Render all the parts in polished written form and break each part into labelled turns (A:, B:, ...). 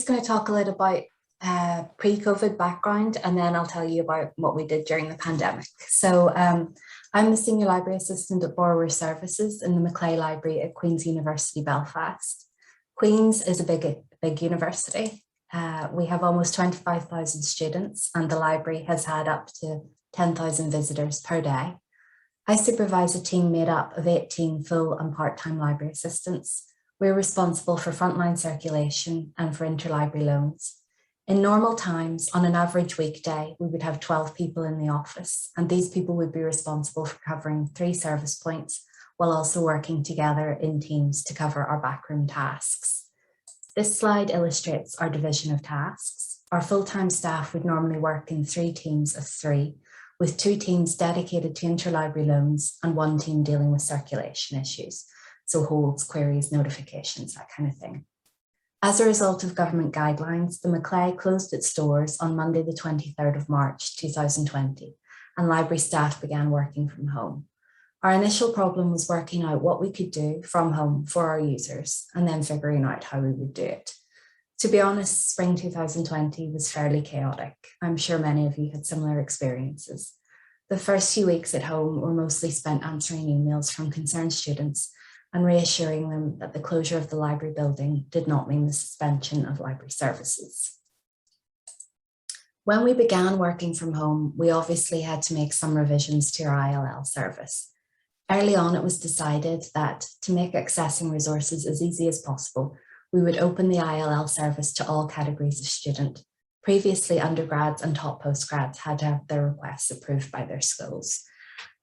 A: just going to talk a little about pre-COVID background, and then I'll tell you about what we did during the pandemic. I'm the Senior Library Assistant at Borrower Services in the Massey Library at Queen's University Belfast. Queen's is a big university. We have almost 25,000 students, and the library has had up to 10,000 visitors per day. I supervise a team made up of 18 full and part-time library assistants. We're responsible for frontline circulation and for interlibrary loans. In normal times, on an average weekday, we would have 12 people in the office, and these people would be responsible for covering 3 service points while also working together in teams to cover our backroom tasks. This slide illustrates our division of tasks. Our full-time staff would normally work in 3 teams of 3, with 2 teams dedicated to interlibrary loans and 1 team dealing with circulation issues, so holds, queries, notifications, that kind of thing. As a result of government guidelines, the Massey closed its doors on Monday the 23rd of March 2020, and library staff began working from home. Our initial problem was working out what we could do from home for our users and then figuring out how we would do it. To be honest, spring 2020 was fairly chaotic. I'm sure many of you had similar experiences. The first few weeks at home were mostly spent answering emails from concerned students and reassuring them that the closure of the library building did not mean the suspension of library services. When we began working from home, we obviously had to make some revisions to our ILL service. Early on, it was decided that to make accessing resources as easy as possible, we would open the ILL service to all categories of student. Previously, undergrads and top postgrads had to have their requests approved by their schools.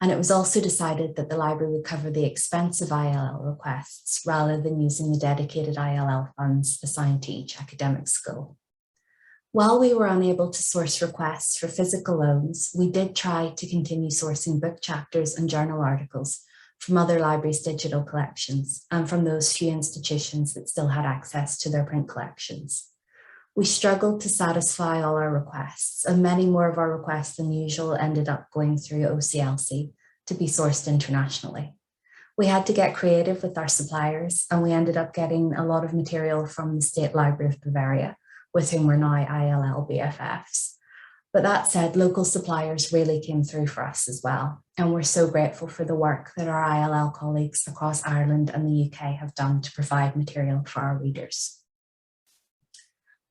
A: And it was also decided that the library would cover the expense of ILL requests rather than using the dedicated ILL funds assigned to each academic school. While we were unable to source requests for physical loans, we did try to continue sourcing book chapters and journal articles from other libraries' digital collections and from those few institutions that still had access to their print collections. We struggled to satisfy all our requests, and many more of our requests than usual ended up going through OCLC to be sourced internationally. We had to get creative with our suppliers, and we ended up getting a lot of material from the State Library of Bavaria, with whom we're now ILL BFFs. But that said, local suppliers really came through for us as well, and we're so grateful for the work that our ILL colleagues across Ireland and the UK have done to provide material for our readers.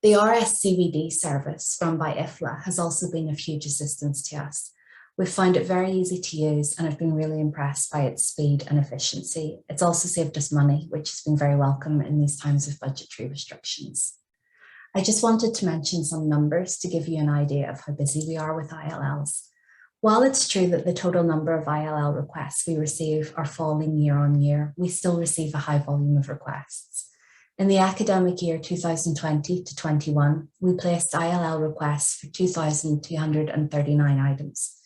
A: The RSCVD service run by IFLA has also been of huge assistance to us. We've found it very easy to use and have been really impressed by its speed and efficiency. It's also saved us money, which has been very welcome in these times of budgetary restrictions. I just wanted to mention some numbers to give you an idea of how busy we are with ILLs. While it's true that the total number of ILL requests we receive are falling year on year, we still receive a high volume of requests. In the academic year 2020 to 21, we placed ILL requests for 2,239 items.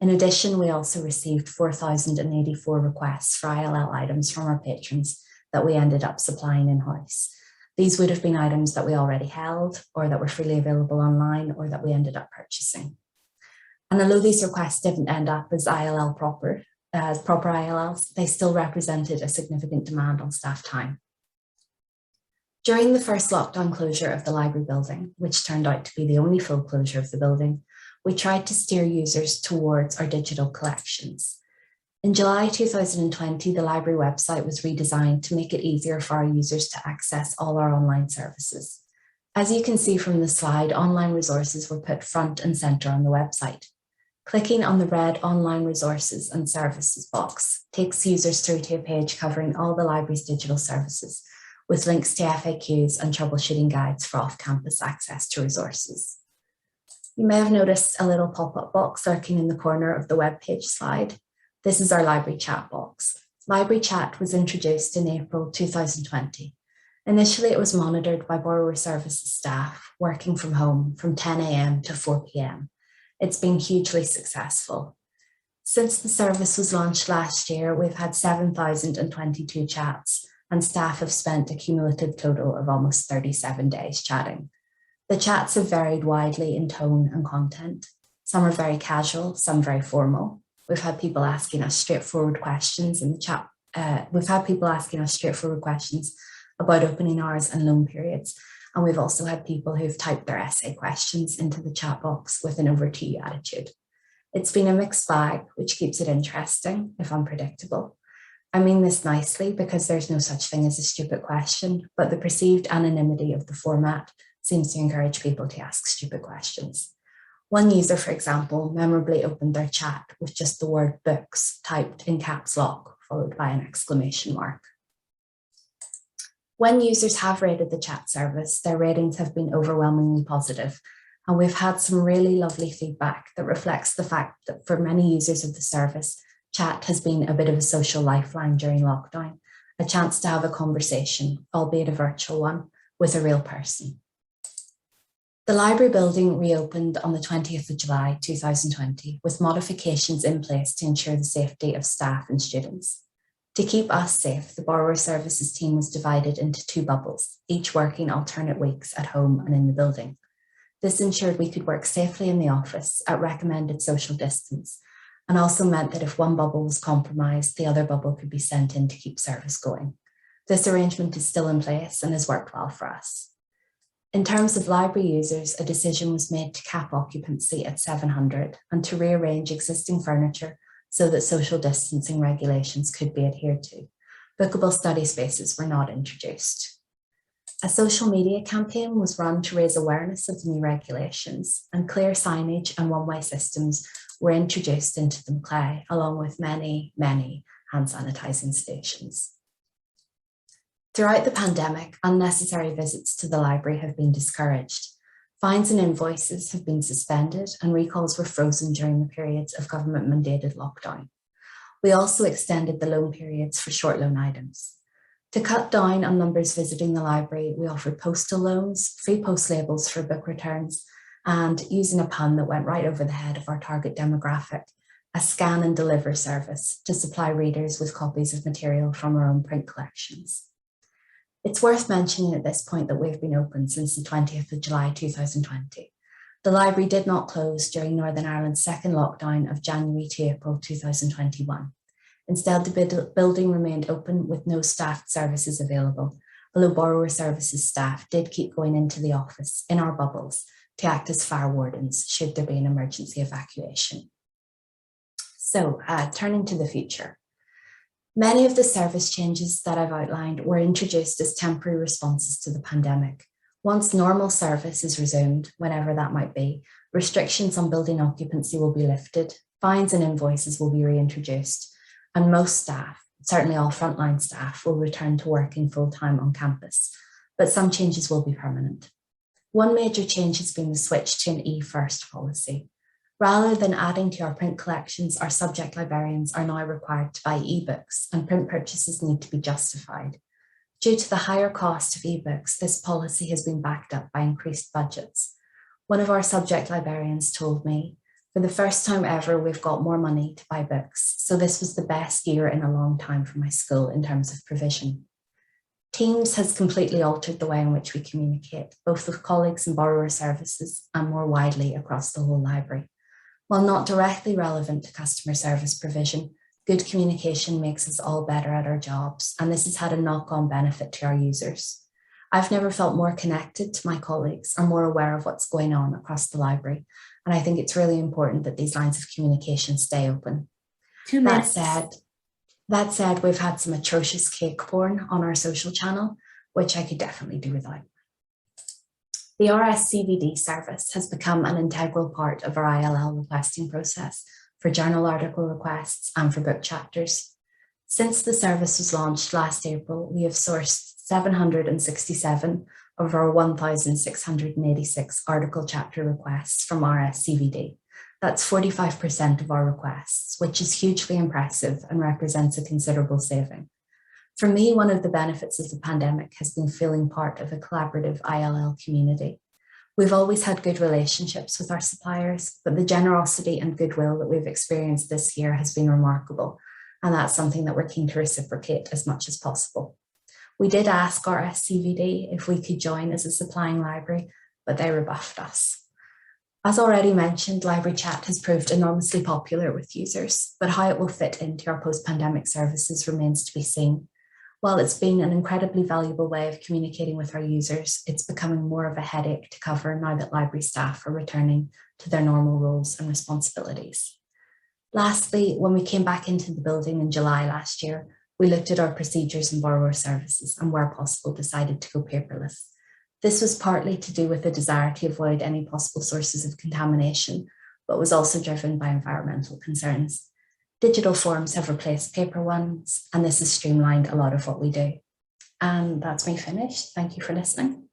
A: In addition, we also received 4,084 requests for ILL items from our patrons that we ended up supplying in-house. These would have been items that we already held, or that were freely available online, or that we ended up purchasing. And although these requests didn't end up as proper ILLs, they still represented a significant demand on staff time. During the first lockdown closure of the library building, which turned out to be the only full closure of the building, we tried to steer users towards our digital collections. In July 2020, the library website was redesigned to make it easier for our users to access all our online services. As you can see from the slide, online resources were put front and center on the website. Clicking on the red online resources and services box takes users through to a page covering all the library's digital services, with links to FAQs and troubleshooting guides for off-campus access to resources. You may have noticed a little pop-up box lurking in the corner of the web page slide. This is our library chat box. Library chat was introduced in April 2020. Initially, it was monitored by Borrower Services staff working from home from 10 a.m. to 4 p.m. It's been hugely successful. Since the service was launched last year, we've had 7,022 chats, and staff have spent a cumulative total of almost 37 days chatting. The chats have varied widely in tone and content. Some are very casual, some very formal. We've had people asking us straightforward questions in the chat. We've had people asking us straightforward questions about opening hours and loan periods, And we've also had people who've typed their essay questions into the chat box with an over to you attitude. It's been a mixed bag, which keeps it interesting, if unpredictable. I mean this nicely because there's no such thing as a stupid question, but the perceived anonymity of the format seems to encourage people to ask stupid questions. One user, for example, memorably opened their chat with just the word books typed in caps lock, followed by an exclamation mark. When users have rated the chat service, their ratings have been overwhelmingly positive, and we've had some really lovely feedback that reflects the fact that for many users of the service, chat has been a bit of a social lifeline during lockdown, a chance to have a conversation, albeit a virtual one, with a real person. The library building reopened on the 20th of July 2020 with modifications in place to ensure the safety of staff and students. To keep us safe, the borrower services team was divided into 2 bubbles, each working alternate weeks at home and in the building. This ensured we could work safely in the office at recommended social distance, and also meant that if one bubble was compromised, the other bubble could be sent in to keep service going. This arrangement is still in place and has worked well for us. In terms of library users, a decision was made to cap occupancy at 700 and to rearrange existing furniture so that social distancing regulations could be adhered to. Bookable study spaces were not introduced. A social media campaign was run to raise awareness of the new regulations, and clear signage and one-way systems were introduced into the Maclay, along with many hand sanitising stations. Throughout the pandemic, unnecessary visits to the library have been discouraged. Fines and invoices have been suspended, and recalls were frozen during the periods of government-mandated lockdown. We also extended the loan periods for short loan items. To cut down on numbers visiting the library, we offered postal loans, free post labels for book returns, and, using a pun that went right over the head of our target demographic, a scan and deliver service to supply readers with copies of material from our own print collections. It's worth mentioning at this point that we've been open since the 20th of July 2020. The library did not close during Northern Ireland's second lockdown of January to April 2021. Instead, the building remained open with no staffed services available, although borrower services staff did keep going into the office in our bubbles to act as fire wardens should there be an emergency evacuation. So, turning to the future. Many of the service changes that I've outlined were introduced as temporary responses to the pandemic. Once normal service is resumed, whenever that might be, restrictions on building occupancy will be lifted, fines and invoices will be reintroduced, and most staff, certainly all frontline staff, will return to working full-time on campus, but some changes will be permanent. One major change has been the switch to an e-first policy. Rather than adding to our print collections, our subject librarians are now required to buy ebooks, and print purchases need to be justified. Due to the higher cost of ebooks, this policy has been backed up by increased budgets. One of our subject librarians told me, "For the first time ever, we've got more money to buy books, so this was the best year in a long time for my school in terms of provision." Teams has completely altered the way in which we communicate, both with colleagues and borrower services and more widely across the whole library. While not directly relevant to customer service provision, good communication makes us all better at our jobs, and this has had a knock-on benefit to our users. I've never felt more connected to my colleagues or more aware of what's going on across the library, and I think it's really important that these lines of communication stay open.
B: 2 minutes.
A: That said, we've had some atrocious cake porn on our social channel, which I could definitely do without. The RSCVD service has become an integral part of our ILL requesting process for journal article requests and for book chapters. Since the service was launched last April, we have sourced 767 of our 1,686 article chapter requests from RSCVD. That's 45% of our requests, which is hugely impressive and represents a considerable saving. For me, one of the benefits of the pandemic has been feeling part of a collaborative ILL community. We've always had good relationships with our suppliers, but the generosity and goodwill that we've experienced this year has been remarkable, and that's something that we're keen to reciprocate as much as possible. We did ask RSCVD if we could join as a supplying library, but they rebuffed us. As already mentioned, Library Chat has proved enormously popular with users, but how it will fit into our post-pandemic services remains to be seen. While it's been an incredibly valuable way of communicating with our users, it's becoming more of a headache to cover now that library staff are returning to their normal roles and responsibilities. Lastly, when we came back into the building in July last year, we looked at our procedures and borrower services and where possible decided to go paperless. This was partly to do with the desire to avoid any possible sources of contamination, but was also driven by environmental concerns. Digital forms have replaced paper ones, and this has streamlined a lot of what we do. And that's me finished. Thank you for listening.